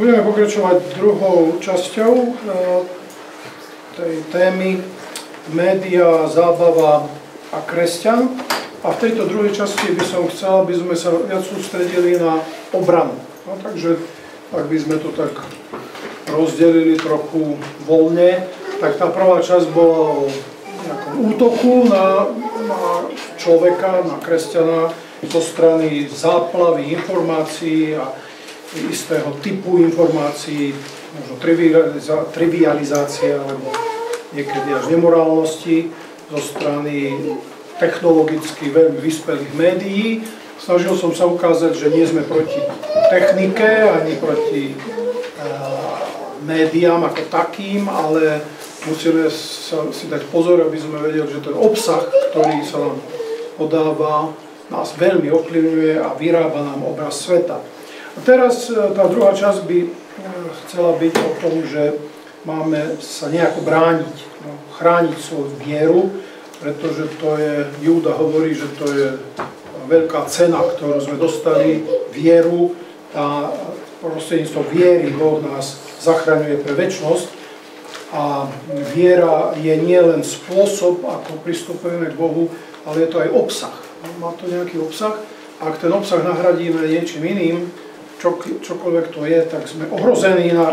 Budeme pokračovať druhou časťou tej témy média, zábava a kresťan. A v tejto druhej časti by som chcel, aby sme sa viac sústredili na obranu. No, takže ak by sme to tak rozdelili trochu voľne, tak tá prvá časť bola o nejakom útoku na človeka, na kresťana zo strany záplavy informácií a istého typu informácií, možno trivializácie alebo niekedy až nemorálnosti zo strany technologicky veľmi vyspelých médií. Snažil som sa ukázať, že nie sme proti technike ani proti médiám ako takým, ale musíme si dať pozor, aby sme vedeli, že ten obsah, ktorý sa nám podáva, nás veľmi ovplyvňuje a vyrába nám obraz sveta. A teraz tá druhá časť by chcela byť o tom, že máme sa nejako brániť, chrániť svoju vieru, pretože to je, Júda hovorí, že to je veľká cena, ktorú sme dostali, vieru, a prostredníctvom viery Boh nás zachraňuje pre večnosť. A viera je nielen spôsob, ako pristupujeme k Bohu, ale je to aj obsah. Má to nejaký obsah. Ak ten obsah nahradíme niečím iným, čokoľvek to je, tak sme ohrození na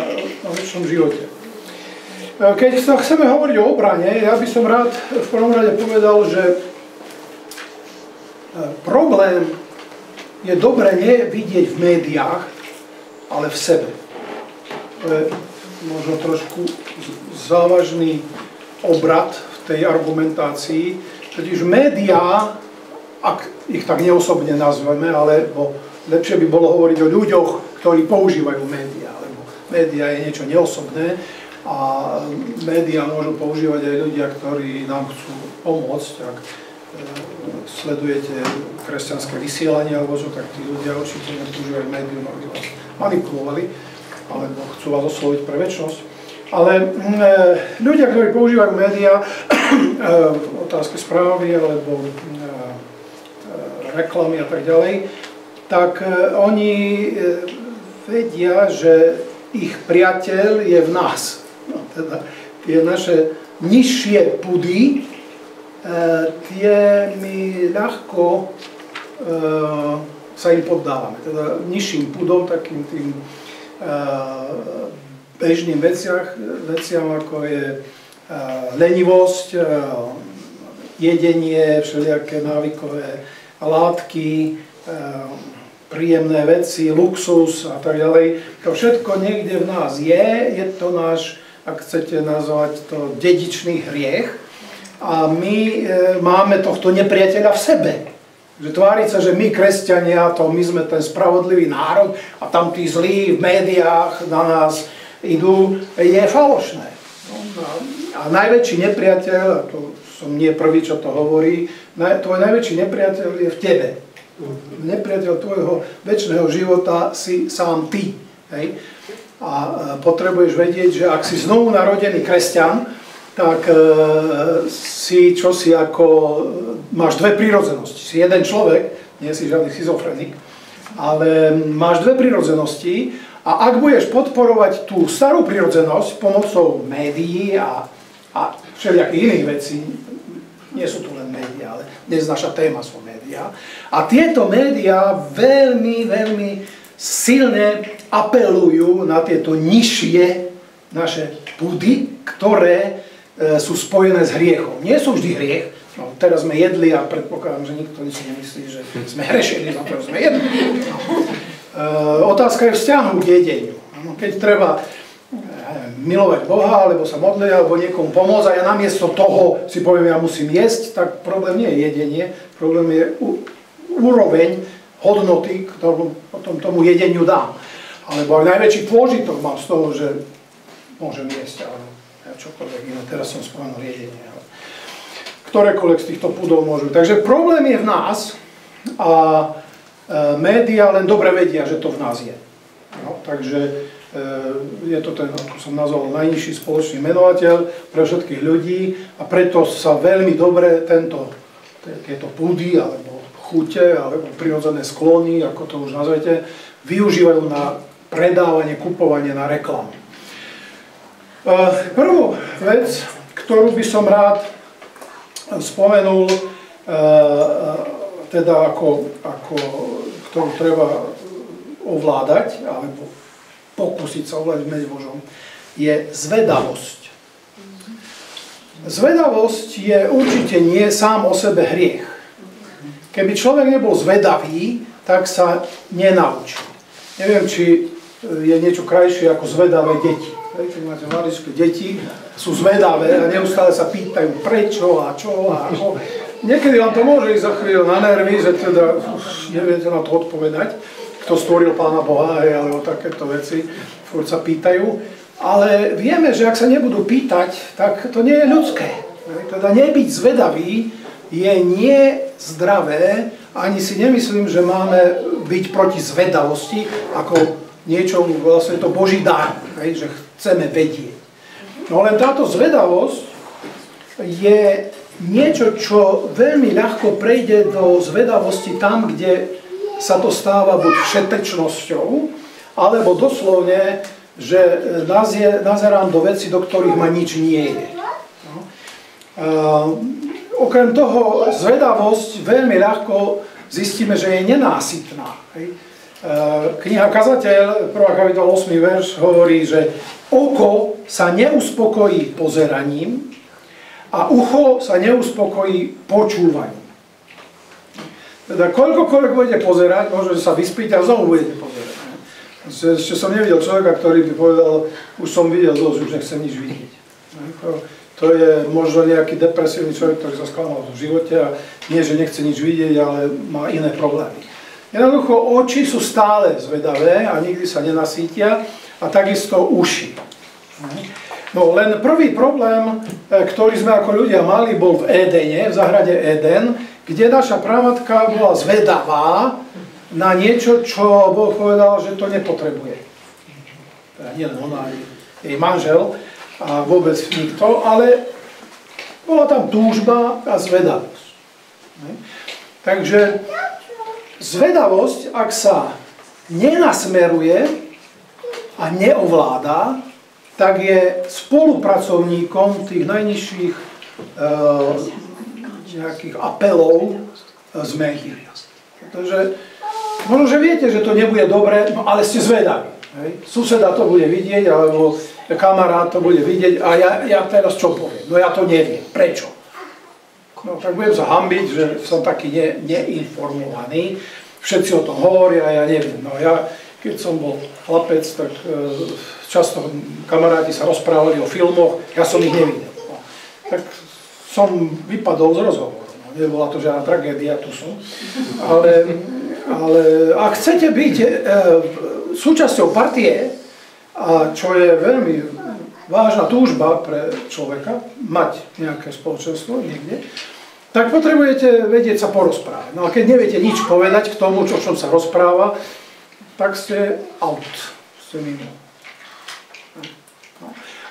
večnom živote. Keď chceme hovoriť o obrane, ja by som rád v prvom rade povedal, že problém je dobre nevidieť v médiách, ale v sebe. To je možno trošku závažný obrad v tej argumentácii. Totiž médiá, ak ich tak neosobne nazveme, alebo lepšie by bolo hovoriť o ľuďoch, ktorí používajú médiá, lebo médiá je niečo neosobné a médiá môžu používať aj ľudia, ktorí nám chcú pomôcť. Ak sledujete kresťanské vysielanie alebo čo, tak tí ľudia určite nepoužívajú médium, aby vás manipulovali alebo chcú vás osloviť pre večnosť. Ale ľudia, ktorí používajú médiá v otázke správy alebo reklamy a tak ďalej, tak oni vedia, že ich priateľ je v nás. No, teda tie naše nižšie pudy, tie my ľahko sa im poddávame. Teda nižším pudom, takým tým bežným veciam, ako je lenivosť, jedenie, všelijaké návykové látky, príjemné veci, luxus a tak ďalej. To všetko niekde v nás je to náš, ak chcete nazvať to, dedičný hriech. A my máme tohto nepriateľa v sebe. Že tváriť sa, že my kresťania, my sme ten spravodlivý národ a tam tí zlí v médiách na nás idú, je falošné. A najväčší nepriateľ, a to som nie prvý, čo to hovorí, tvoj najväčší nepriateľ je v tebe. Nepriateľ tvojho večného života si sám ty. Hej? A potrebuješ vedieť, že ak si znovu narodený kresťan, tak si čosi ako, máš dve prírodzenosti. Si jeden človek, nie si žiadny schizofrenik, ale máš dve prírodzenosti a ak budeš podporovať tú starú prírodzenosť pomocou médií a všelijakých iných vecí, nie sú tu len médiá, ale dnes naša téma sú médiá. A tieto médiá veľmi, veľmi silne apelujú na tieto nižšie naše pudy, ktoré sú spojené s hriechom. Nie sú vždy hriech. No, teraz sme jedli a predpokladám, že nikto si nemyslí, že sme hrešili, no to sme jedli. Otázka je vzťahu k jedeniu. Keď treba milovať Boha, alebo sa modliť, alebo niekomu pomôcť a ja namiesto toho si poviem, ja musím jesť, tak problém nie je jedenie, problém je úroveň hodnoty, ktorú potom tomu jedeniu dám. Alebo aj najväčší pôžitok mám z toho, že môžem jesť, ale čokoľvek iné. Teraz som spomenul jedenie. Ale ktorékoľvek z týchto pudov môžu. Takže problém je v nás a médiá len dobre vedia, že to v nás je. No, takže je to ten, ako som nazval, najnižší spoločný menovateľ pre všetkých ľudí a preto sa veľmi dobre tieto pudy alebo chute alebo prirodzené sklony, ako to už nazvete, využívajú na predávanie, kupovanie na reklamu. Prvú vec, ktorú by som rád spomenul, teda ktorú treba ovládať, alebo pokúsiť sa ovládať v mene Božom, je zvedavosť. Zvedavosť je určite nie sám o sebe hriech. Keby človek nebol zvedavý, tak sa nenaučí. Neviem, či je niečo krajšie ako zvedavé deti. Keď máte mladíčke deti, sú zvedavé a neustále sa pýtajú prečo a čo a ako. Niekedy vám to môže ísť za chvíľu na nervy, že teda neviete na to odpovedať, kto stvoril Pána Boha, alebo takéto veci, furt sa pýtajú. Ale vieme, že ak sa nebudú pýtať, tak to nie je ľudské. Teda nebyť zvedavý je nezdravé, ani si nemyslím, že máme byť proti zvedavosti, ako niečo, vlastne to Boží dar, že chceme vedieť. No len táto zvedavosť je niečo, čo veľmi ľahko prejde do zvedavosti tam, kde sa to stáva buď všetečnosťou, alebo doslovne, že nazerám do veci, do ktorých ma nič nie je. No. Okrem toho, zvedavosť veľmi ľahko zistíme, že je nenásytná. Kniha Kazateľ, 1. kapitola 8. verš, hovorí, že oko sa neuspokojí pozeraním a ucho sa neuspokojí počúvaním. Teda koľkokoľvek budete pozerať, možno, že sa vyspíte a znovu budete pozerať. Ešte som nevidel človeka, ktorý by povedal, už som videl dosť, už nechcem nič vidieť. To je možno nejaký depresívny človek, ktorý sa sklamal v živote a nie, že nechce nič vidieť, ale má iné problémy. Jednoducho, oči sú stále zvedavé a nikdy sa nenasítia a takisto uši. No len prvý problém, ktorý sme ako ľudia mali, bol v Édene, v záhrade Éden, kde naša pramatka bola zvedavá na niečo, čo Boh povedal, že to nepotrebuje. Teda nie len ona, jej manžel a vôbec nikto, ale bola tam túžba a zvedavosť. Takže zvedavosť, ak sa nenasmeruje a neovláda, tak je spolupracovníkom tých najnižších nejakých apelov z médií. Takže možno, že viete, že to nebude dobre, no ale ste zvedaví. Suseda to bude vidieť, alebo kamarát to bude vidieť a ja teraz čo poviem? No ja to neviem. Prečo? No tak budem sa hanbiť, že som taký neinformovaný. Všetci o tom hovoria, ja neviem. No ja, keď som bol chlapec, tak často kamaráti sa rozprávali o filmoch, ja som ich nevidel. No, tak som vypadol z rozhovoru. No, nebola to žiadna tragédia, tu som. Ale ak chcete byť súčasťou partie, a čo je veľmi vážna túžba pre človeka, mať nejaké spoločenstvo niekde, tak potrebujete vedieť sa porozprávať. No a keď neviete nič povedať k tomu, čo sa rozpráva, tak ste out, ste mimo.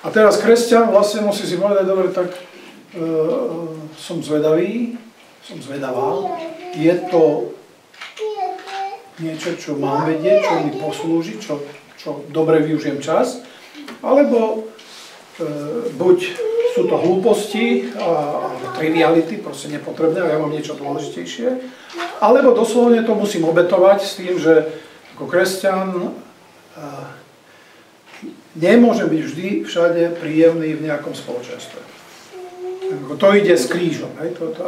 A teraz kresťan vlastne musí si povedať, dobre, tak som zvedavý, som zvedavá, je to niečo, čo mám vedieť, čo mi poslúži, čo dobre využijem čas, alebo buď sú to hlúposti a triviality, proste nepotrebné, a ja mám niečo dôležitejšie, alebo doslovne to musím obetovať s tým, že ako kresťan nemôžem byť vždy všade príjemný v nejakom spoločenstve. To ide s krížom.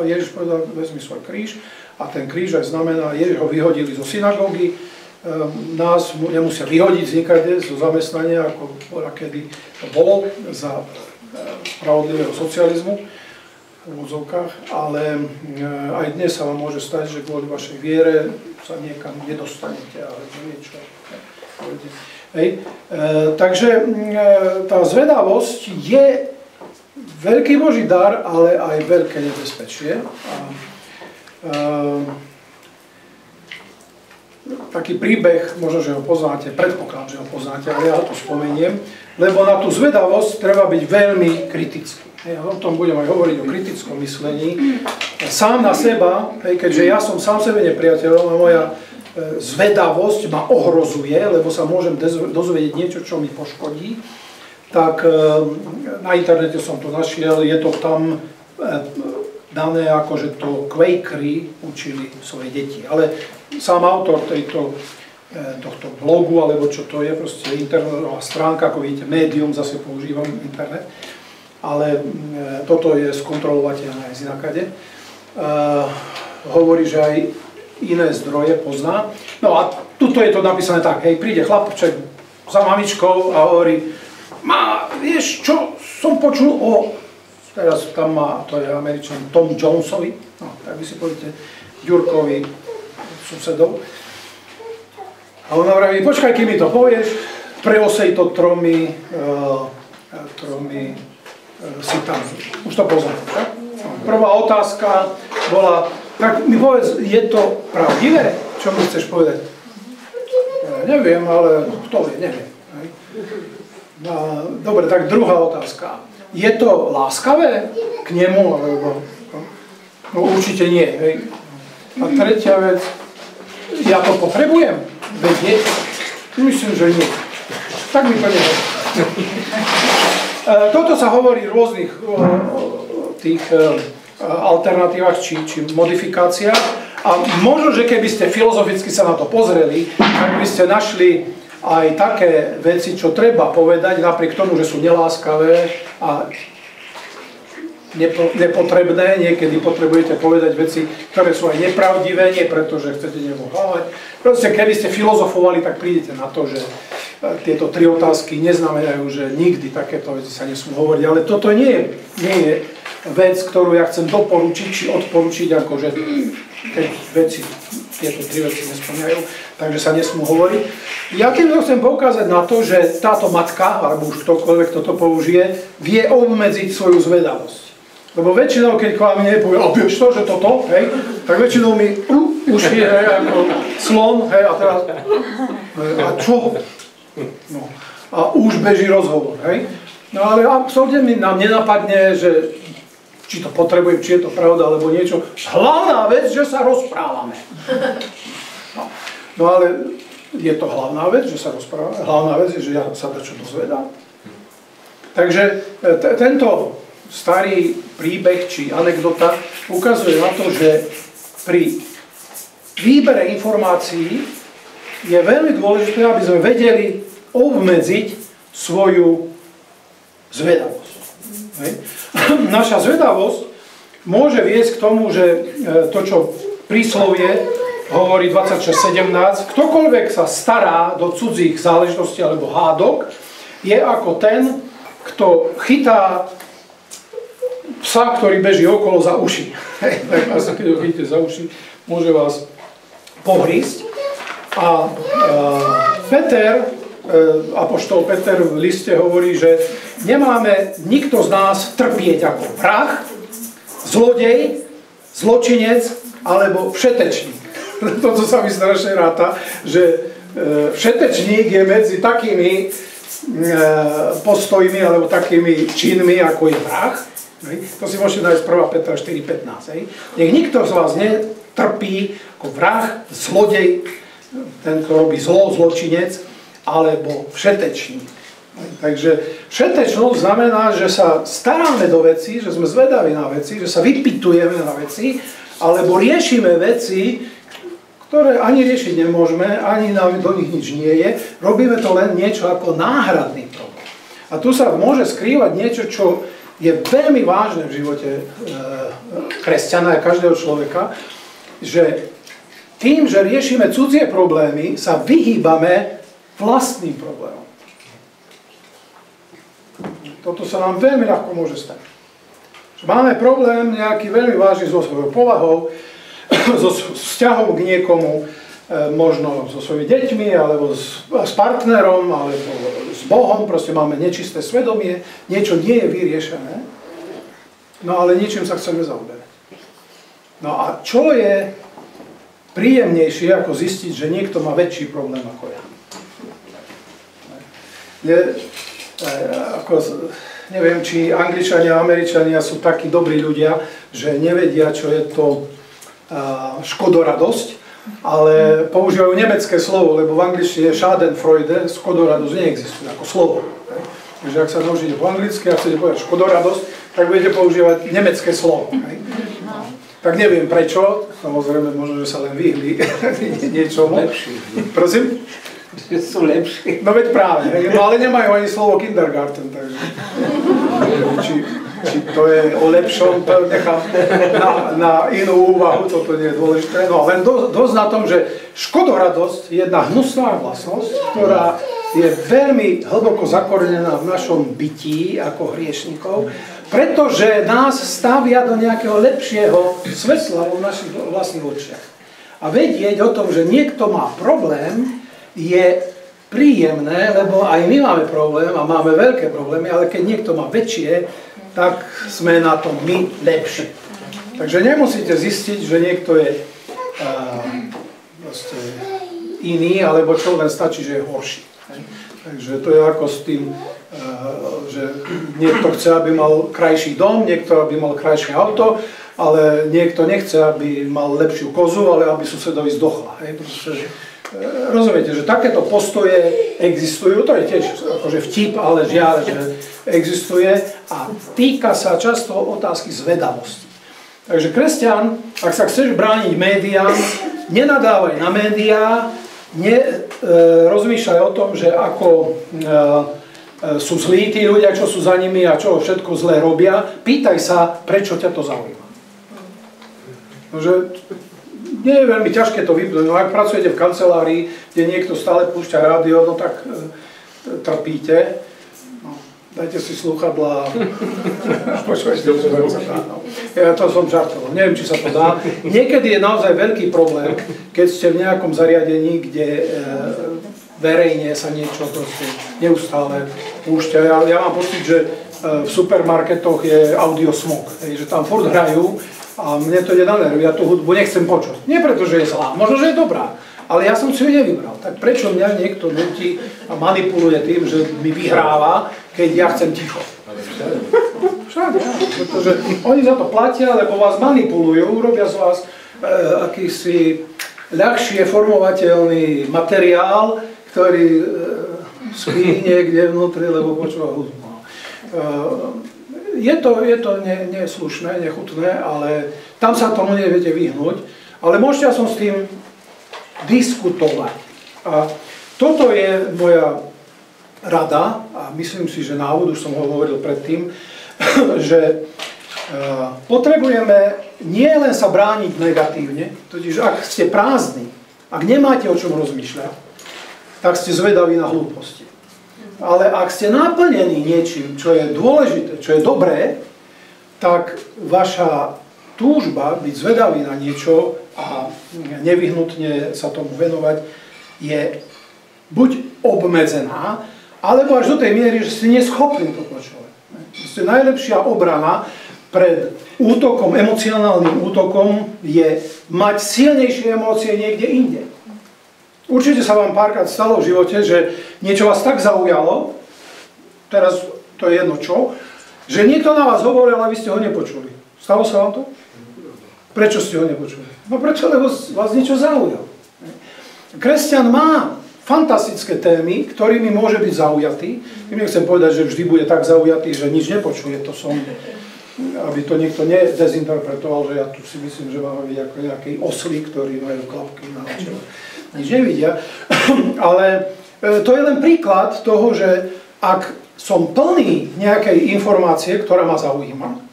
Ježiš povedal, vezmi svoj kríž, a ten kríž aj znamená, Ježiš ho vyhodili zo synagógy, nás nemusia vyhodiť z nikade, zo zamestnania, ako kedy to bolo za spravodlivého socializmu v úvodzovkách, ale aj dnes sa vám môže stať, že kvôli vašej viere sa niekam nedostanete, ale niečo. Takže tá zvedavosť je veľký Boží dar, ale aj veľké nebezpečie. Taký príbeh, možno, že ho poznáte, predpokladám, že ho poznáte, ale ja to spomeniem, lebo na tú zvedavosť treba byť veľmi kritický. Ja o tom budem aj hovoriť o kritickom myslení. Sám na seba, keďže ja som sám sebe nepriateľom a moja zvedavosť ma ohrozuje, lebo sa môžem dozvedieť niečo, čo mi poškodí, tak na internete som to našiel, je to tam dané ako, že to Quakery učili svoje deti. Ale sám autor tohto blogu, alebo čo to je, proste internetová stránka, ako vidíte, médium, zase používam internet, ale toto je skontrolovateľné aj z inakade. Hovorí, že aj iné zdroje pozná. No a tuto je to napísané tak, hej, príde chlapček za mamičkou a hovorí, vieš čo, som počul o, teraz tam má, to je Američan Tom Jonesovi, no, tak vy si poviete, Ďurkovi susedov. A on hovorí, počkaj, kým mi to povieš, preosej to tromi sitami. Už to poznáte, tak? Prvá otázka bola, tak mi povedz, je to pravdivé? Čo mi chceš povedať? Ja neviem, ale kto vie, neviem. Dobre, tak druhá otázka. Je to láskavé k nemu? Alebo, no určite nie. Hej. A tretia vec, ja to potrebujem vedieť? Myslím, že nie. Tak mi to neviem. Toto sa hovorí v rôznych tých alternatívach či modifikáciách. A možno, že keby ste filozoficky sa na to pozreli, tak by ste našli aj také veci, čo treba povedať, napriek tomu, že sú neláskavé a nepotrebné. Niekedy potrebujete povedať veci, ktoré sú aj nepravdivé, nie preto, že chcete nemohávať. Proste, keby ste filozofovali, tak prídete na to, že tieto tri otázky neznamenajú, že nikdy takéto veci sa nesmú hovoriť. Ale toto nie je vec, ktorú ja chcem doporučiť či odporučiť, akože keď tieto tri veci nespomínajú, takže sa nesmú hovoriť. Ja tým chcem poukázať na to, že táto matka, alebo už ktokoľvek toto použije, vie obmedziť svoju zvedavosť. Lebo väčšinou, keď k vám nepovie, a vieš to, že toto, hej, tak väčšinou mi uši, hej, ako slon, hej, a teraz, a čo? No, a už beží rozhovor, hej. No ale absolútne nám nenapadne, že či to potrebujem, či je to pravda, alebo niečo. Hlavná vec, že sa rozprávame. No ale je to hlavná vec, že sa rozprávame. Hlavná vec je, že ja sa dačo dozvedám. Takže tento starý príbeh či anekdota ukazuje na to, že pri výbere informácií je veľmi dôležité, aby sme vedeli obmedziť svoju zvedavosť. Hej. Naša zvedavosť môže viesť k tomu, že to, čo príslovie hovorí 26:17, ktokoľvek sa stará do cudzích záležitostí alebo hádok, je ako ten, kto chytá psa, ktorý beží okolo za uši. Tak asi, keď ho chytíte za uši, môže vás pohrísť. A Peter, apoštol Peter v liste hovorí, že nemáme nikto z nás trpieť ako vrah, zlodej, zločinec alebo všetečník. Toto sa mi strašne ráta, že všetečník je medzi takými postojmi alebo takými činmi, ako je vrah. To si môžete nájsť 1. Petra 4:15. Nech nikto z vás netrpí ako vrah, zlodej, ten, kto robí zlo, zločinec, alebo všetečník. Takže všetečnosť znamená, že sa staráme do vecí, že sme zvedaví na veci, že sa vypytujeme na veci, alebo riešime veci, ktoré ani riešiť nemôžeme, ani do nich nič nie je. Robíme to len niečo ako náhradný problém. A tu sa môže skrývať niečo, čo je veľmi vážne v živote kresťana a každého človeka, že tým, že riešime cudzie problémy, sa vyhýbame vlastným problémom. Toto sa nám veľmi ľahko môže stať. Máme problém nejaký veľmi vážny so svojou povahou, so vzťahom k niekomu, možno so svojimi deťmi, alebo s partnerom, alebo s Bohom, proste máme nečisté svedomie, niečo nie je vyriešené, no ale niečím sa chceme zaoberať. No a čo je príjemnejšie, ako zistiť, že niekto má väčší problém ako ja? Neviem, či Angličania a Američania sú takí dobrí ľudia, že nevedia, čo je to škodoradosť, ale používajú nemecké slovo, lebo v angličtine Schadenfreude, škodoradosť neexistuje ako slovo. Takže ak sa naučíte po anglicky a chcete povedať škodoradosť, tak budete používať nemecké slovo. Tak neviem prečo, samozrejme možno, že sa len vyhli niečomu. Lepší. Prosím? Že sú lepší. No veď práve, no ale nemajú ani slovo kindergarten, takže či to je o lepšom, to nechám na inú úvahu, toto nie je dôležité. No len dosť na tom, že škodoradosť je jedna hnusná vlastnosť, ktorá je veľmi hlboko zakorenená v našom bytí ako hriešnikov, pretože nás stavia do nejakého lepšieho svetla v našich vlastných očiach. A vedieť o tom, že niekto má problém, je príjemné, lebo aj my máme problém a máme veľké problémy, ale keď niekto má väčšie, tak sme na tom my lepší. Takže nemusíte zistiť, že niekto je iný, alebo čo, len stačí, že je horší. Takže to je ako s tým, že niekto chce, aby mal krajší dom, niekto, aby mal krajšie auto, ale niekto nechce, aby mal lepšiu kozu, ale aby susedovi zdochla. Rozumiete, že takéto postoje existujú, to je tiež akože vtip, ale žiaľ, že existuje a týka sa často otázky zvedavosti. Takže kresťan, ak sa chceš brániť médiám, nenadávaj na médiá, rozmýšľaj o tom, že ako sú zlí tí ľudia, čo sú za nimi a čo všetko zlé robia, pýtaj sa, prečo ťa to zaujíma. Takže nie je veľmi ťažké to vypnúť. No ak pracujete v kancelárii, kde niekto stále púšťa rádio, no tak trpíte. No, dajte si slúchadlá. Počúvajte, ja to som žartoval. Neviem, či sa to dá. Niekedy je naozaj veľký problém, keď ste v nejakom zariadení, kde verejne sa niečo proste neustále púšťa. Ja mám pocit, že v supermarketoch je audiosmog, že tam furt hrajú. A mne to ide na nervy, ja tú hudbu nechcem počuť. Nie preto, že je zlá, možno, že je dobrá, ale ja som si ju nevybral. Tak prečo mňa niekto nutí a manipuluje tým, že mi vyhráva, keď ja chcem ticho? Všade, pretože oni za to platia, lebo vás manipulujú, robia z vás akýsi ľahšie formovateľný materiál, ktorý spí niekde vnútri, lebo počúva hudbu. Je to neslušné, nechutné, ale tam sa tomu neviete vyhnúť. Ale môžete som s tým diskutovať. A toto je moja rada, a myslím si, že návod, už som ho hovoril predtým, že potrebujeme nie len sa brániť negatívne, totiž ak ste prázdni, ak nemáte o čom rozmýšľať, tak ste zvedaví na hlúposti. Ale ak ste naplnení niečím, čo je dôležité, čo je dobré, tak vaša túžba byť zvedavý na niečo a nevyhnutne sa tomu venovať je buď obmedzená, alebo až do tej miery, že ste neschopní to počúvať. Ste najlepšia obrana pred útokom, emocionálnym útokom je mať silnejšie emócie niekde inde. Určite sa vám párkrát stalo v živote, že niečo vás tak zaujalo, teraz to je jedno čo, že niekto na vás hovoril, ale vy ste ho nepočuli. Stalo sa vám to? Prečo ste ho nepočuli? No preto, lebo vás niečo zaujalo. Kresťan má fantastické témy, ktorými môže byť zaujatý. Nechcem povedať, že vždy bude tak zaujatý, že nič nepočuje. To som, aby to niekto nedezinterpretoval, že ja tu si myslím, že máme byť ako nejaký oslí, ktorí majú klapky na čele. Nič nevidia, ale to je len príklad toho, že ak som plný nejakej informácie, ktorá ma zaujíma,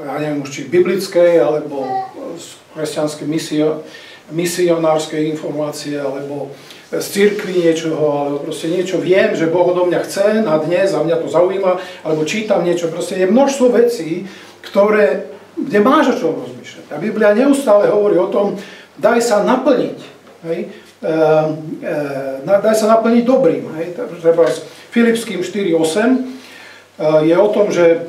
ja neviem už či biblickej, alebo z kresťanskej misionárskej informácie, alebo z cirkvi niečoho, alebo proste niečo viem, že Boh odo mňa chce na dnes a mňa to zaujíma, alebo čítam niečo, proste je množstvo vecí, kde máš o čom rozmýšľať. A Biblia neustále hovorí o tom, daj sa naplniť. Hej. Daj sa naplniť dobrým. Hej. Treba s Filipským 4.8 je o tom, že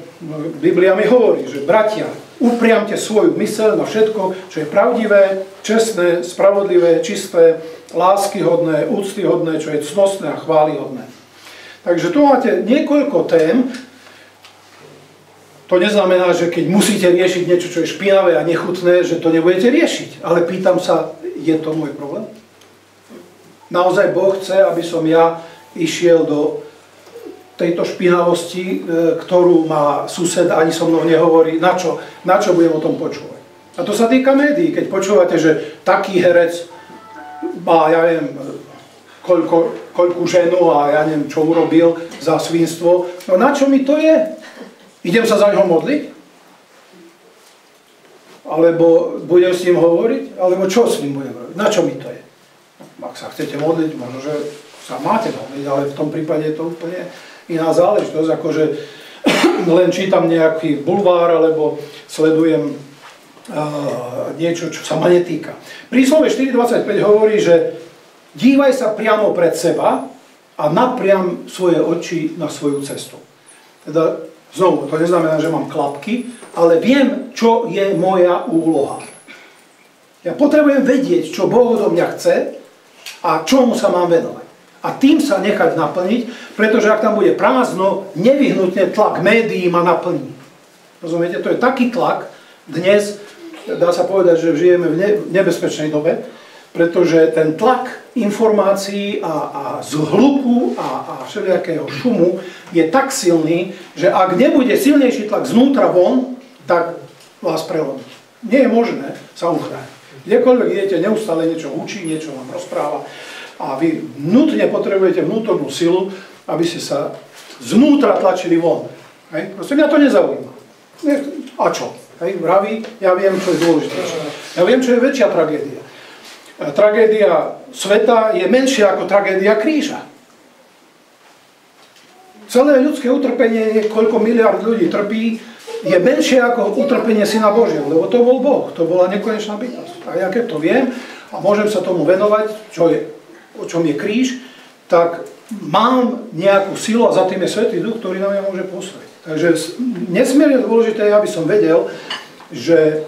Biblia mi hovorí, že bratia, upriamte svoju myseľ na všetko, čo je pravdivé, čestné, spravodlivé, čisté, láskyhodné, úctyhodné, čo je cnostné a chválihodné. Takže tu máte niekoľko tém. To neznamená, že keď musíte riešiť niečo, čo je špinavé a nechutné, že to nebudete riešiť. Ale pýtam sa, je to môj problém? Naozaj Boh chce, aby som ja išiel do tejto špinavosti, ktorú má sused, ani so mnou nehovorí, na čo budem o tom počúvať. A to sa týka médií, keď počúvate, že taký herec má, ja neviem, koľku ženu a ja neviem, čo urobil za svinstvo. No na čo mi to je? Idem sa za ňoho modliť? Alebo budem s ním hovoriť? Alebo čo s ním budem robiť? Na čo mi to je? Ak sa chcete modliť, možno, že sa máte modliť, ale v tom prípade je to úplne iná záležitosť, akože len čítam nejaký bulvár, alebo sledujem niečo, čo sa ma netýka. Príslove 4.25 hovorí, že dívaj sa priamo pred seba a napriam svoje oči na svoju cestu. Teda, znovu, to neznamená, že mám klapky, ale viem, čo je moja úloha. Ja potrebujem vedieť, čo Boh odo mňa chce a čomu sa mám venovať. A tým sa nechať naplniť, pretože ak tam bude prázdno, nevyhnutne tlak médií ma naplní. Rozumiete? To je taký tlak dnes, dá sa povedať, že žijeme v nebezpečnej dobe, pretože ten tlak informácií a zhluku a všelijakého šumu je tak silný, že ak nebude silnejší tlak znútra von, tak vás prelomí. Nie je možné sa uchrániť. Kdekoľvek idete, neustále niečo učí, niečo vám rozpráva a vy nutne potrebujete vnútornú silu, aby ste sa znútra tlačili von. Hej? Proste mňa to nezaujíma. A čo? Hej? Vraví, ja viem, čo je dôležité. Ja viem, čo je väčšia tragédia. Tragédia sveta je menšia ako tragédia kríža. Celé ľudské utrpenie, koľko miliard ľudí trpí, je menšie ako utrpenie Syna Božieho, lebo to bol Boh, to bola nekonečná bytosť. A ja keď to viem a môžem sa tomu venovať, o čom je kríž, tak mám nejakú silu a za tým je Svätý Duch, ktorý na mňa môže pôsobiť. Takže nesmierne dôležité je, aby som vedel, že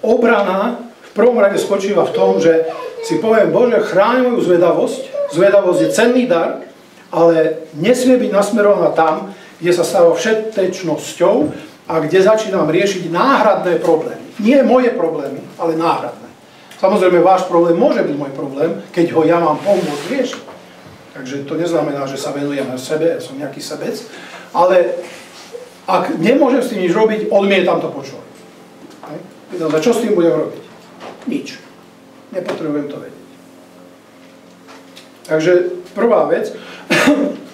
obrana v prvom rade spočíva v tom, že si poviem, Bože, chráň moju zvedavosť. Zvedavosť je cenný dar, ale nesmie byť nasmerovaná tam, kde sa stáva všetečnosťou a kde začínam riešiť náhradné problémy. Nie moje problémy, ale náhradné. Samozrejme, váš problém môže byť môj problém, keď ho ja mám pomôcť riešiť. Takže to neznamená, že sa venujem sebe, ja som nejaký sebec, ale ak nemôžem s tým nič robiť, odmietam to počúvať. Pýtam sa, čo s tým budem robiť? Nič. Nepotrebujem to vedieť. Takže prvá vec.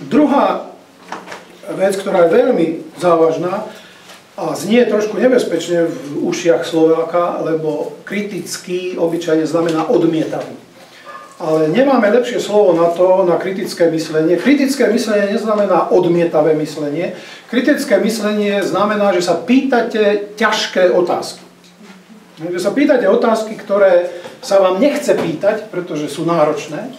Druhá vec, ktorá je veľmi závažná a znie trošku nebezpečne v ušiach Slováka, lebo kritický obyčajne znamená odmietavý. Ale nemáme lepšie slovo na to, na kritické myslenie. Kritické myslenie neznamená odmietavé myslenie. Kritické myslenie znamená, že sa pýtate ťažké otázky. Že sa pýtate otázky, ktoré sa vám nechce pýtať, pretože sú náročné.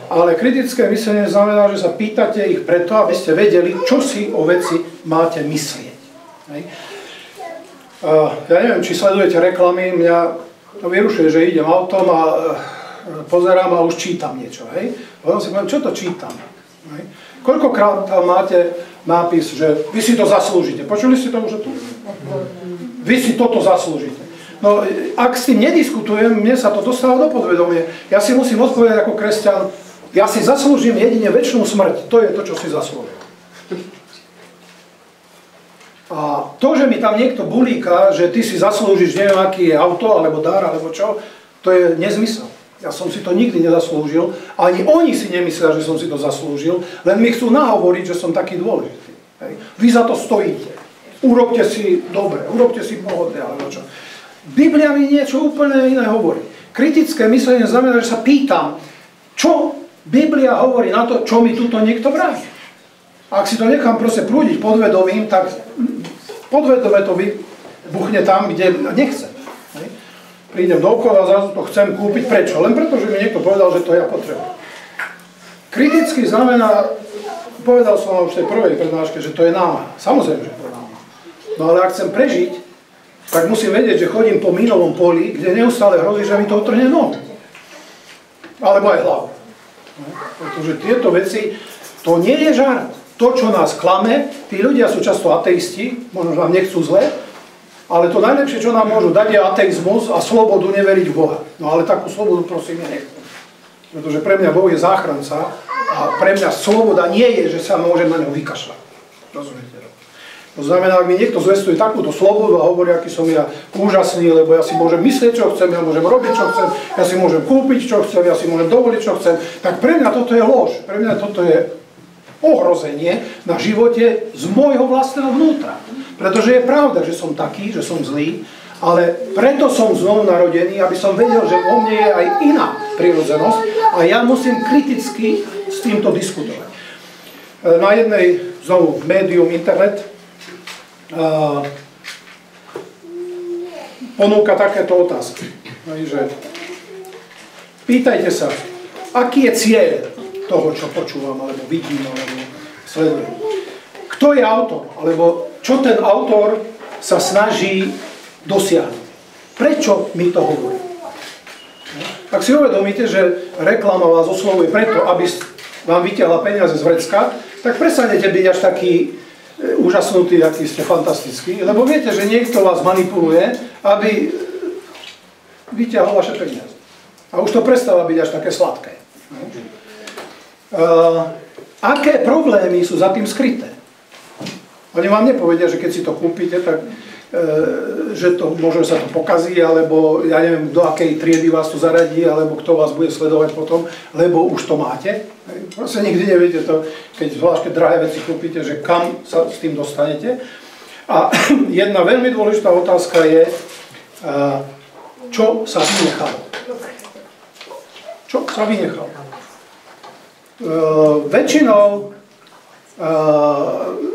Ale kritické myslenie znamená, že sa pýtate ich preto, aby ste vedeli, čo si o veci máte myslieť. Hej. Ja neviem, či sledujete reklamy, mňa to vyrušuje, že idem autom a pozerám a už čítam niečo. Hej. Potom si poviem, čo to čítam? Hej. Koľkokrát tam máte nápis, že vy si to zaslúžite. Počuli ste to už tu? Vy si toto zaslúžite. No, ak s tým nediskutujem, mne sa to dostáva do podvedomia. Ja si musím odpovedať ako kresťan, ja si zaslúžim jedine večnú smrť. To je to, čo si zaslúžim. A to, že mi tam niekto bulíka, že ty si zaslúžiš neviem, aký je auto, alebo dar, alebo čo, to je nezmysel. Ja som si to nikdy nezaslúžil, ani oni si nemyslia, že som si to zaslúžil, len mi chcú nahovoriť, že som taký dôležitý. Hej. Vy za to stojíte. Urobte si dobre, urobte si pohodne, alebo čo. Biblia mi niečo úplne iné hovorí. Kritické myslenie znamená, že sa pýtam, čo Biblia hovorí na to, čo mi tuto niekto bráni. Ak si to nechám proste prúdiť podvedomím, tak podvedome to vybuchne tam, kde nechcem. Hej. Prídem do obchodu a zrazu to chcem kúpiť. Prečo? Len preto, že mi niekto povedal, že to ja potrebujem. Kriticky znamená, povedal som vám už v tej prvej prednáške, že to je námaha. Samozrejme, že to je námaha. No ale ak chcem prežiť, tak musím vedieť, že chodím po mínovom poli, kde neustále hrozí, že mi to utrhne nohu. Alebo aj hlavu. Pretože tieto veci, to nie je žart. To, čo nás klame, tí ľudia sú často ateisti, možno vám nechcú zle, Ale to najlepšie, čo nám môžu dať, je ateizmus a slobodu neveriť v Boha. No ale takú slobodu prosím ja nechcem. Pretože pre mňa Boh je záchranca a pre mňa sloboda nie je, že sa môžem na ňo vykašľať. Rozumiete? To znamená, ak mi niekto zvestuje takúto slobodu a hovorí, aký som ja úžasný, lebo ja si môžem myslieť, čo chcem, ja môžem robiť, čo chcem, ja si môžem kúpiť, čo chcem, ja si môžem dovoliť, čo chcem, tak pre mňa toto je lož. Pre mňa toto je ohrozenie na živote z môjho vlastného vnútra. Pretože je pravda, že som taký, že som zlý, ale preto som znovu narodený, aby som vedel, že vo mne je aj iná prirodzenosť a ja musím kriticky s týmto diskutovať. Na jednej, znovu, médium, internet, ponúka takéto otázky. Že pýtajte sa, aký je cieľ toho, čo počúvam, alebo vidím, alebo sledujem. Kto je autor, alebo čo ten autor sa snaží dosiahnuť. Prečo mi to hovorí? Ak si uvedomíte, že reklama vás oslovuje preto, aby vám vytiahla peniaze z vrecka, tak prestanete byť až taký úžasnutý, aký ste fantastický, lebo viete, že niekto vás manipuluje, aby vytiahol vaše peniaze. A už to prestáva byť až také sladké. Aké problémy sú za tým skryté? Oni vám nepovedia, že keď si to kúpite, tak že to, možno sa to pokazí, alebo ja neviem, do akej triedy vás to zaradí, alebo kto vás bude sledovať potom, lebo už to máte. Proste nikdy neviete to, keď zvlášť drahé veci kúpite, že kam sa s tým dostanete. A jedna veľmi dôležitá otázka je, čo sa vynechalo. Čo sa vynechalo? Väčšinou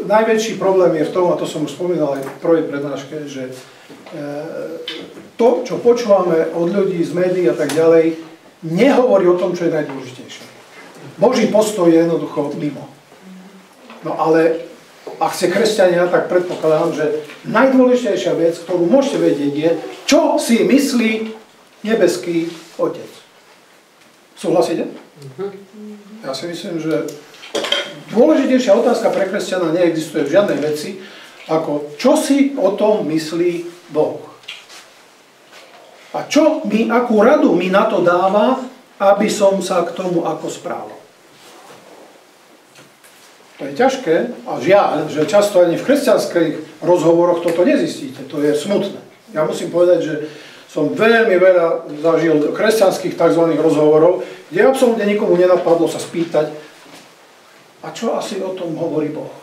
najväčší problém je v tom, a to som už spomínal aj v prvej prednáške, že to, čo počúvame od ľudí z médií a tak ďalej, nehovorí o tom, čo je najdôležitejšie. Boží postoj je jednoducho mimo. No ale ak ste kresťania, tak predpokladám, že najdôležitejšia vec, ktorú môžete vedieť, je, čo si myslí nebeský Otec. Súhlasíte? Ja si myslím, že dôležitejšia otázka pre kresťana neexistuje v žiadnej veci, ako čo si o tom myslí Boh. A akú radu mi na to dáva, aby som sa k tomu ako správal. To je ťažké a žiaľ, že často ani v kresťanských rozhovoroch toto nezistíte. To je smutné. Ja musím povedať, že som veľmi veľa zažil kresťanských tzv. Rozhovorov, kde absolútne nikomu nenapadlo sa spýtať, a čo asi o tom hovorí Boh?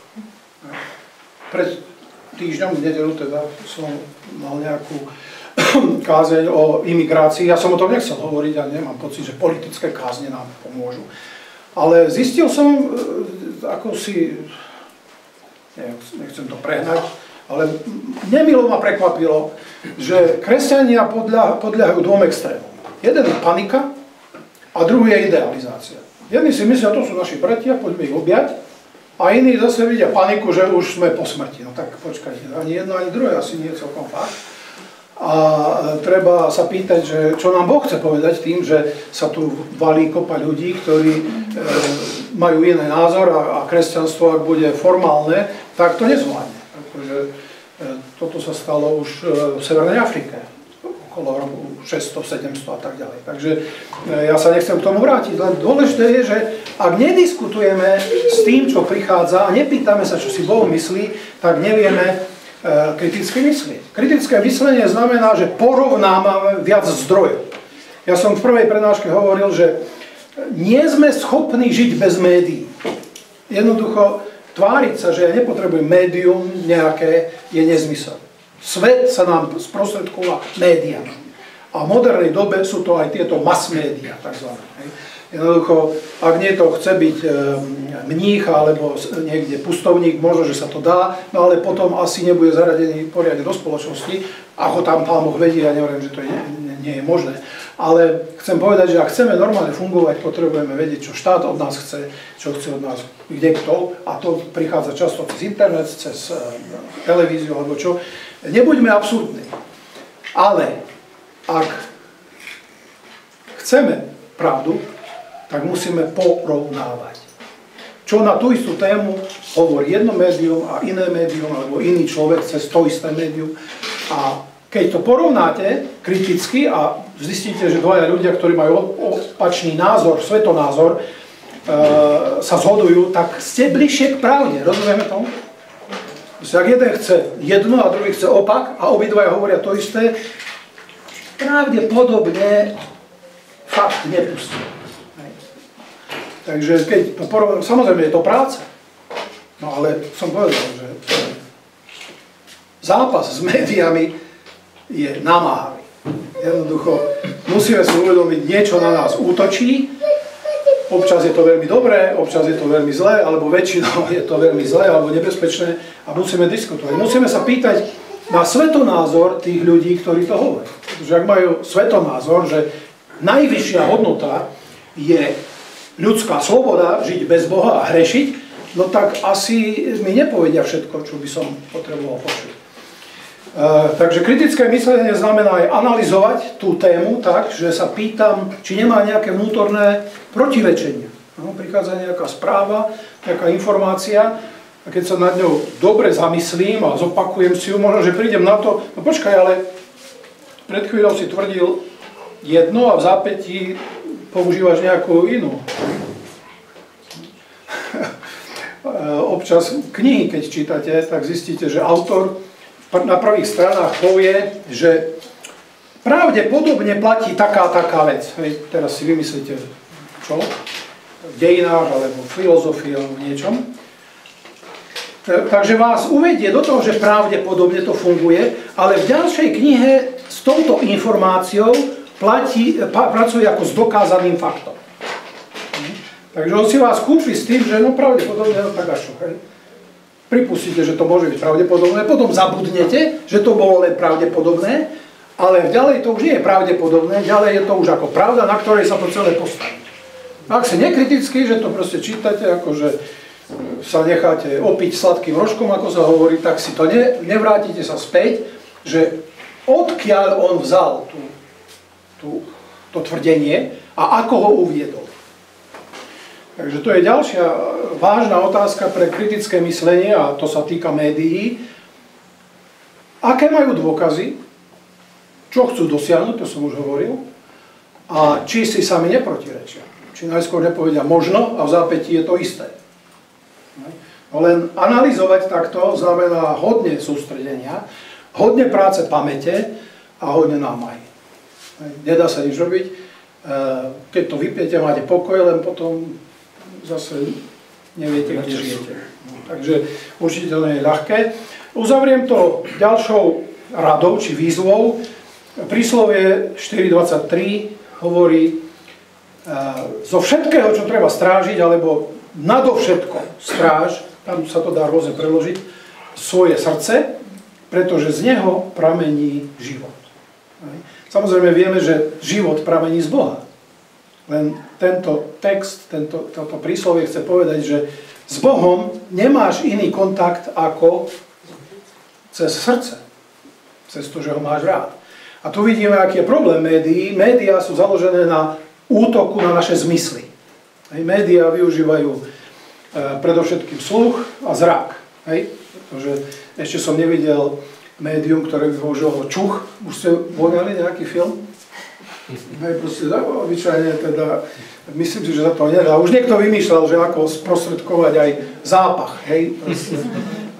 Pred týždňom v nedeľu teda som mal nejakú kázeň o imigrácii. Ja som o tom nechcel hovoriť a nemám pocit, že politické kázne nám pomôžu. Ale zistil som, ako si, nechcem to prehnať, ale nemilo ma prekvapilo, že kresťania podľahajú dvom extrémom. Jeden je panika a druhý je idealizácia. Jedni si myslia, to sú naši bratia, poďme ich objať. A iní zase vidia paniku, že už sme po smrti. No tak počkajte, ani jedno, ani druhé asi nie je celkom fakt. A treba sa pýtať, že čo nám Boh chce povedať tým, že sa tu valí kopa ľudí, ktorí majú iný názor a kresťanstvo, ak bude formálne, tak to nezvládne. Pretože toto sa stalo už v Severnej Afrike. Okolo roku 600, 700 a tak ďalej. Takže ja sa nechcem k tomu vrátiť, len dôležité je, že ak nediskutujeme s tým, čo prichádza a nepýtame sa, čo si Boh myslí, tak nevieme kriticky myslieť. Kritické myslenie znamená, že porovnávame viac zdrojov. Ja som v prvej prednáške hovoril, že nie sme schopní žiť bez médií. Jednoducho tváriť sa, že ja nepotrebujem médium nejaké, je nezmysel. Svet sa nám sprostredkúva médiami. A v modernej dobe sú to aj tieto mass média, takzvané. Jednoducho, ak niekto chce byť mních alebo niekde pustovník, možno, že sa to dá, no ale potom asi nebude zaradený poriadne do spoločnosti. Ako tam Pán Boh vedie, ja nehovorím, že to nie je možné. Ale chcem povedať, že ak chceme normálne fungovať, potrebujeme vedieť, čo štát od nás chce, čo chce od nás kde kto. A to prichádza často cez internet, cez televíziu alebo čo. Nebuďme absurdní, ale ak chceme pravdu, tak musíme porovnávať. Čo na tú istú tému hovorí jedno médium a iné médium, alebo iný človek cez to isté médium. A keď to porovnáte kriticky a zistíte, že dvaja ľudia, ktorí majú opačný názor, svetonázor, sa zhodujú, tak ste bližšie k pravde. Rozumieme tomu? Ak jeden chce jedno a druhý chce opak a obidvaja hovoria to isté, pravdepodobne fakt nepustí. Takže keď to porovnáme, samozrejme je to práca. No ale som povedal, že zápas s médiami je namáhavý. Jednoducho musíme si uvedomiť, niečo na nás útočí, občas je to veľmi dobré, občas je to veľmi zlé, alebo väčšinou je to veľmi zlé alebo nebezpečné a musíme diskutovať. Musíme sa pýtať na svetonázor tých ľudí, ktorí to hovoria. Pretože ak majú svetonázor, že najvyššia hodnota je ľudská sloboda, žiť bez Boha a hrešiť, no tak asi mi nepovedia všetko, čo by som potreboval počuť. Takže kritické myslenie znamená aj analyzovať tú tému tak, že sa pýtam, či nemá nejaké vnútorné protirečenie. No, prichádza nejaká správa, nejaká informácia a keď sa nad ňou dobre zamyslím a zopakujem si ju, možno, že prídem na to, no počkaj, ale pred chvíľou si tvrdil jedno a v zápätí používaš nejakú inú. Občas knihy, keď čítate, tak zistíte, že autor na prvých stranách povie, že pravdepodobne platí taká vec. Hej, teraz si vymyslíte, čo? V dejinách, alebo v filozofii, alebo v niečom. Takže vás uvedie do toho, že pravdepodobne to funguje, ale v ďalšej knihe s touto informáciou pracuje ako s dokázaným faktom. Takže on si vás kúpi s tým, že no pravdepodobne, no tak a čo, hej? Pripustíte, že to môže byť pravdepodobné, potom zabudnete, že to bolo len pravdepodobné, ale ďalej to už nie je pravdepodobné, ďalej je to už ako pravda, na ktorej sa to celé postaví. Ak ste nekritickí, že to proste čítate, akože sa necháte opiť sladkým rožkom, ako sa hovorí, tak si to nevrátite sa späť, že odkiaľ on vzal to tvrdenie a ako ho uviedol. Takže to je ďalšia vážna otázka pre kritické myslenie a to sa týka médií. Aké majú dôkazy? Čo chcú dosiahnuť, to som už hovoril. A či si sami neprotirečia. Či najskôr nepovedia možno a v zápätí je to isté. No len analyzovať takto znamená hodne sústredenia, hodne práce pamäte a hodne námahy. Nedá sa nič robiť. Keď to vypiete, máte pokoj, len potom zase neviete, kde žijete. Takže určite to nie je ľahké. Uzavriem to ďalšou radou, či výzvou. Príslovie 4.23 hovorí, zo všetkého, čo treba strážiť, alebo nadovšetko stráž, tam sa to dá rôzne preložiť, svoje srdce, pretože z neho pramení život. Samozrejme vieme, že život pramení z Boha. Len tento text, toto príslovie chce povedať, že s Bohom nemáš iný kontakt ako cez srdce. Cez to, že ho máš rád. A tu vidíme, aký je problém médií. Médiá sú založené na útoku na naše zmysly. Médiá využívajú predovšetkým sluch a zrak. Pretože ešte som nevidel médium, ktoré by používalo čuch. Už ste voňali nejaký film? Proste obyčajne teda, myslím si, že za to nedá. Už niekto vymýšľal, že ako sprostredkovať aj zápach, hej. Proste,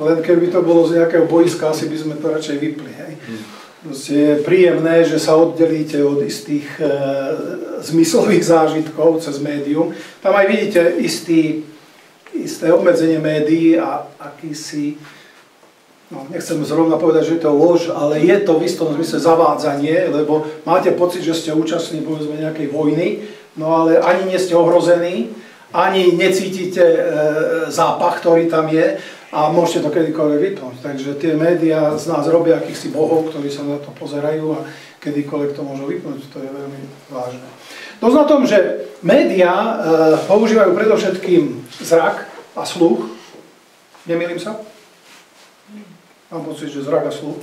len keby to bolo z nejakého boiska, asi by sme to radšej vypli, hej. Proste je príjemné, že sa oddelíte od istých zmyslových zážitkov cez médium. Tam aj vidíte isté obmedzenie médií a akýsi, no, nechcem zrovna povedať, že je to lož, ale je to v istom zmysle zavádzanie, lebo máte pocit, že ste účastní povedzme nejakej vojny, no ale ani nie ste ohrození, ani necítite zápach, ktorý tam je a môžete to kedykoľvek vypnúť. Takže tie médiá z nás robia akýchsi bohov, ktorí sa na to pozerajú a kedykoľvek to môžu vypnúť, to je veľmi vážne. Dosť na tom, že médiá používajú predovšetkým zrak a sluch, nemýlim sa? Mám pocit, že zrak a sluch.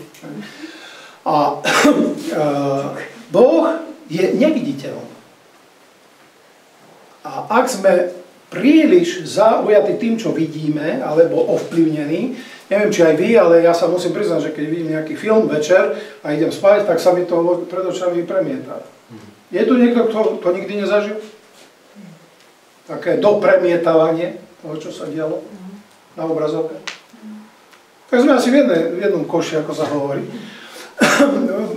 A Boh je neviditeľný. A ak sme príliš zaujatí tým, čo vidíme, alebo ovplyvnení. Neviem, či aj vy, ale ja sa musím priznať, že keď vidím nejaký film večer a idem spať, tak sa mi to pred očami premieta. Je tu niekto, kto to nikdy nezažil? Také dopremietávanie toho, čo sa dialo na obrazovke. Tak sme asi v jednom koši, ako sa hovorí.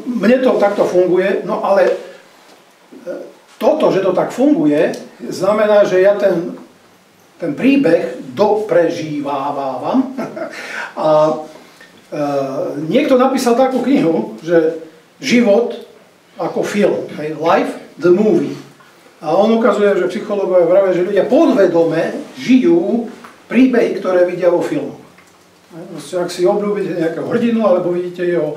Mne to takto funguje, no ale toto, že to tak funguje, znamená, že ja ten príbeh doprežívávam. A niekto napísal takú knihu, že život ako film, Life the Movie. A on ukazuje, že psychológovia vravia, že ľudia podvedome žijú príbehy, ktoré vidia vo filmoch. Ak si obľúbite nejakého hrdinu, alebo vidíte jeho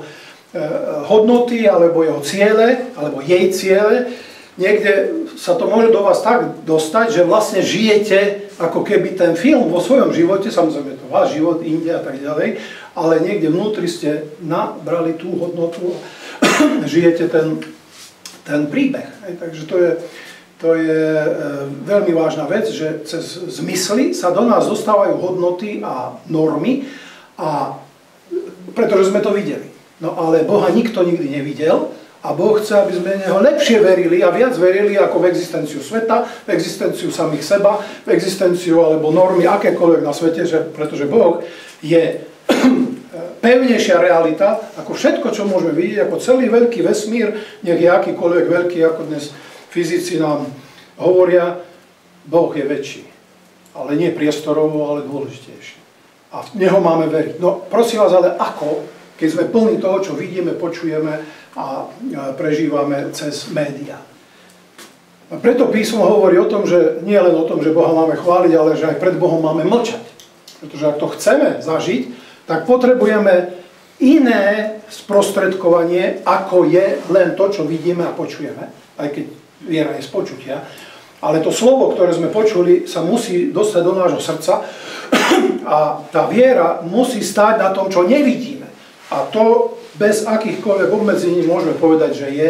hodnoty, alebo jeho ciele, alebo jej ciele, niekde sa to môže do vás tak dostať, že vlastne žijete ako keby ten film vo svojom živote, samozrejme to váš život, inde a tak ďalej, ale niekde vnútri ste nabrali tú hodnotu a žijete ten príbeh. Takže to je veľmi vážna vec, že cez zmysly sa do nás dostávajú hodnoty a normy, a pretože sme to videli. No ale Boha nikto nikdy nevidel a Boh chce, aby sme v Neho lepšie verili a viac verili ako v existenciu sveta, v existenciu samých seba, v existenciu alebo normy akékoľvek na svete, pretože Boh je pevnejšia realita ako všetko, čo môžeme vidieť, ako celý veľký vesmír, nech je akýkoľvek veľký, ako dnes fyzici nám hovoria, Boh je väčší, ale nie priestorovo, ale dôležitejší. A v Neho máme veriť. No prosím vás, ale ako, keď sme plní toho, čo vidíme, počujeme a prežívame cez médiá. A preto písmo hovorí o tom, že nie len o tom, že Boha máme chváliť, ale že aj pred Bohom máme mlčať. Pretože ak to chceme zažiť, tak potrebujeme iné sprostredkovanie, ako je len to, čo vidíme a počujeme, aj keď viera je z počutia. Ale to slovo, ktoré sme počuli, sa musí dostať do nášho srdca a tá viera musí stáť na tom, čo nevidíme. A to bez akýchkoľvek obmedzení môžeme povedať, že je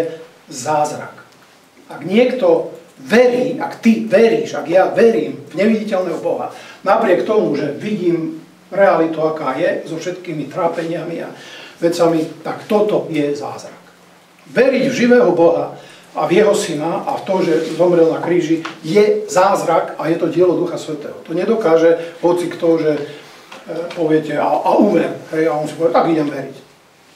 zázrak. Ak niekto verí, ak ty veríš, ak ja verím v neviditeľného Boha, napriek tomu, že vidím realitu, aká je, so všetkými trápeniami a vecami, tak toto je zázrak. Veriť v živého Boha a v jeho syna a v to, že zomrel na kríži, je zázrak a je to dielo Ducha Svätého. To nedokáže hoci kto, že poviete a uver, hej, a on si povie, tak idem veriť.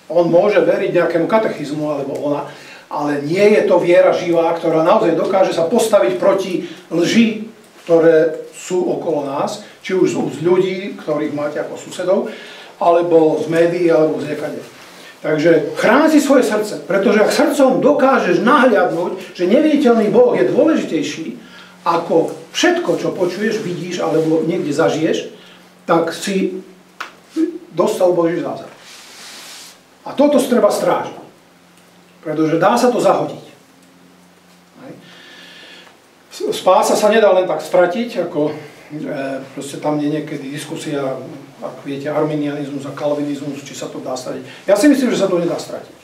On môže veriť nejakému katechizmu alebo ona, ale nie je to viera živá, ktorá naozaj dokáže sa postaviť proti lži, ktoré sú okolo nás, či už z ľudí, ktorých máte ako susedov, alebo z médií, alebo z niekade. Takže chráň si svoje srdce, pretože ak srdcom dokážeš nahliadnúť, že neviditeľný Boh je dôležitejší ako všetko, čo počuješ, vidíš alebo niekde zažiješ, tak si dostal Boží zázrak. A toto treba strážiť, pretože dá sa to zahodiť. Spása sa nedá len tak stratiť, ako proste tam je niekedy diskusia, ak viete, arminianizmus a kalvinizmus, či sa to dá stratiť. Ja si myslím, že sa to nedá stratiť.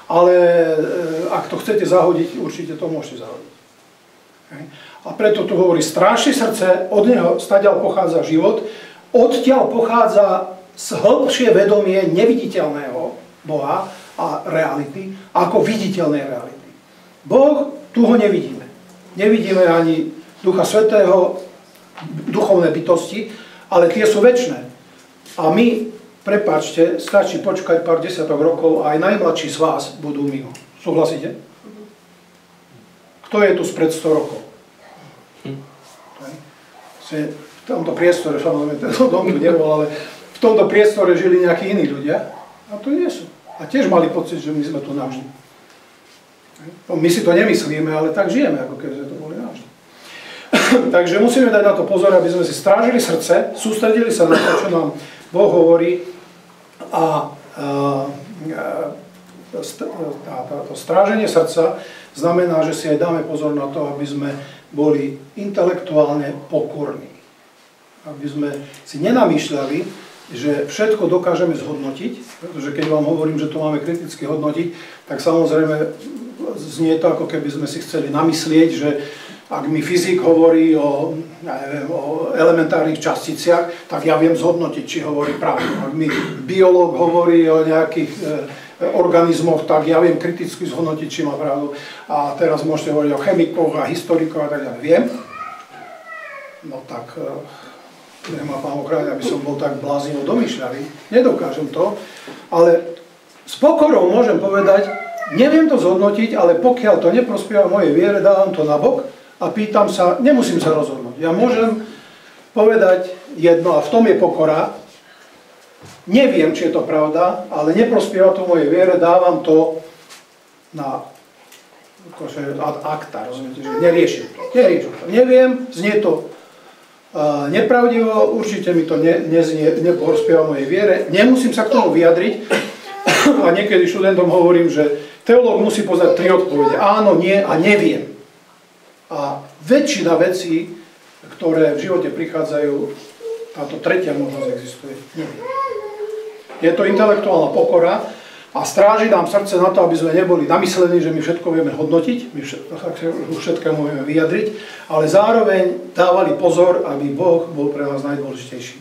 Ale ak to chcete zahodiť, určite to môžete zahodiť. A preto tu hovorí, strážte srdce, od neho stadiaľ pochádza život, odtiaľ pochádza hĺbšie vedomie neviditeľného Boha a reality, ako viditeľnej reality. Boh, tu ho nevidíme. Nevidíme ani Ducha Svätého, duchovné bytosti, ale tie sú večné. A my, prepáčte, stačí počkať pár desiatok rokov a aj najmladší z vás budú mimo. Súhlasíte? Kto je tu spred 100 rokov? V tomto priestore, samozrejme, tento dom tu nebol, ale v tomto priestore žili nejakí iní ľudia a to nie sú. A tiež mali pocit, že my sme tu navždy. My si to nemyslíme, ale tak žijeme, ako keby sme to boli navždy. Takže musíme dať na to pozor, aby sme si strážili srdce, sústredili sa na to, čo nám Boh hovorí a to stráženie srdca znamená, že si aj dáme pozor na to, aby sme boli intelektuálne pokorní. Aby sme si nenamýšľali, že všetko dokážeme zhodnotiť, pretože keď vám hovorím, že to máme kriticky hodnotiť, tak samozrejme znie to, ako keby sme si chceli namyslieť, že Ak mi fyzik hovorí o elementárnych časticiach, tak ja viem zhodnotiť, či hovorí pravdu. Ak mi biológ hovorí o nejakých organizmoch, tak ja viem kriticky zhodnotiť, či má pravdu. A teraz môžete hovoriť o chemikoch a historikoch a tak ďalej. Viem? No tak, nemá pán ochráň, aby som bol tak bláznivo domýšľavý. Nedokážem to, ale s pokorou môžem povedať, neviem to zhodnotiť, ale pokiaľ to neprospieva mojej viere, dávam to na bok a pýtam sa, nemusím sa rozhodnúť. Ja môžem povedať jedno a v tom je pokora. Neviem, či je to pravda, ale neprospieva to mojej viere, dávam to na ad acta, rozumiete, že neriešim to. Neviem, znie to nepravdivo, určite mi to neprospieva mojej viere, nemusím sa k tomu vyjadriť a niekedy študentom hovorím, že teológ musí poznať 3 odpovede. Áno, nie a neviem. A väčšina vecí, ktoré v živote prichádzajú, táto tretia možnosť existuje. Neviem. Je to intelektuálna pokora a stráži nám srdce na to, aby sme neboli namyslení, že my všetko vieme hodnotiť, my všetkému vieme vyjadriť, ale zároveň dávali pozor, aby Boh bol pre nás najdôležitejší.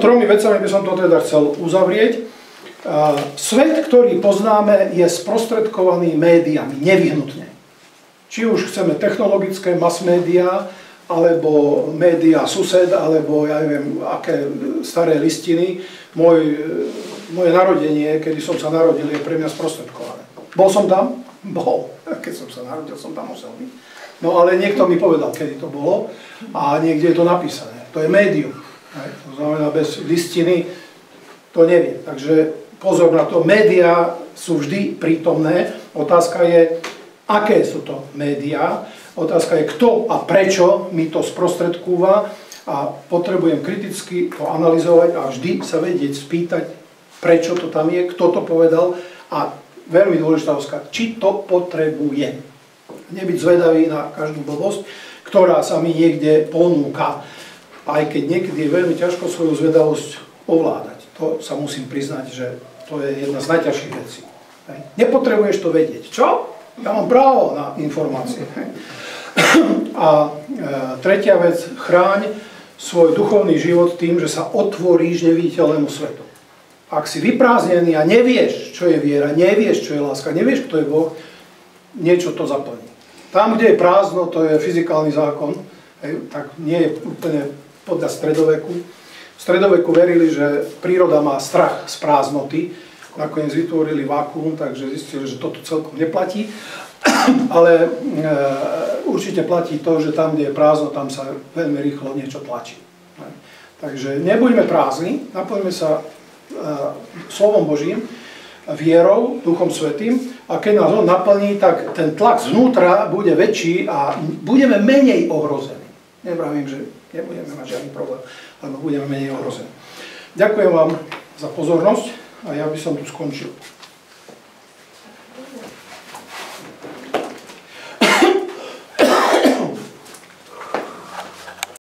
3 vecami by som to teda chcel uzavrieť. Svet, ktorý poznáme, je sprostredkovaný médiami, nevyhnutne. Či už chceme technologické mass médiá, alebo médiá sused, alebo ja neviem, aké staré listiny. Moje narodenie, kedy som sa narodil, je pre mňa sprostredkované. Bol som tam? Bol. Keď som sa narodil, som tam musel byť. No ale niekto mi povedal, kedy to bolo a niekde je to napísané. To je médium. To znamená, bez listiny to neviem. Takže pozor na to, médiá sú vždy prítomné. Otázka je, aké sú to médiá. Otázka je, kto a prečo mi to sprostredkúva a potrebujem kriticky to analyzovať a vždy sa vedieť spýtať, prečo to tam je, kto to povedal a veľmi dôležitá otázka, či to potrebujem. Nebyť zvedavý na každú blbosť, ktorá sa mi niekde ponúka. Aj keď niekedy je veľmi ťažko svoju zvedavosť ovládať. To sa musím priznať, že to je jedna z najťažších vecí. Nepotrebuješ to vedieť. Čo? Ja mám právo na informácie. A tretia vec, chráň svoj duchovný život tým, že sa otvoríš neviditeľnému svetu. Ak si vyprázdnený a nevieš, čo je viera, nevieš, čo je láska, nevieš, kto je Boh, niečo to zaplní. Tam, kde je prázdno, to je fyzikálny zákon, tak nie je úplne podľa stredoveku. V stredoveku verili, že príroda má strach z prázdnoty, nakoniec vytvorili vákuum, takže zistili, že toto celkom neplatí. Ale určite platí to, že tam, kde je prázdno, tam sa veľmi rýchlo niečo tlačí. Takže nebuďme prázdni, naplňme sa slovom Božím, vierou, Duchom Svätým a keď nás on naplní, tak ten tlak zvnútra bude väčší a budeme menej ohrození. Nevravím, že nebudeme mať žiadny problém, ale budeme menej ohrození. Ďakujem vám za pozornosť a ja by som tu skončil.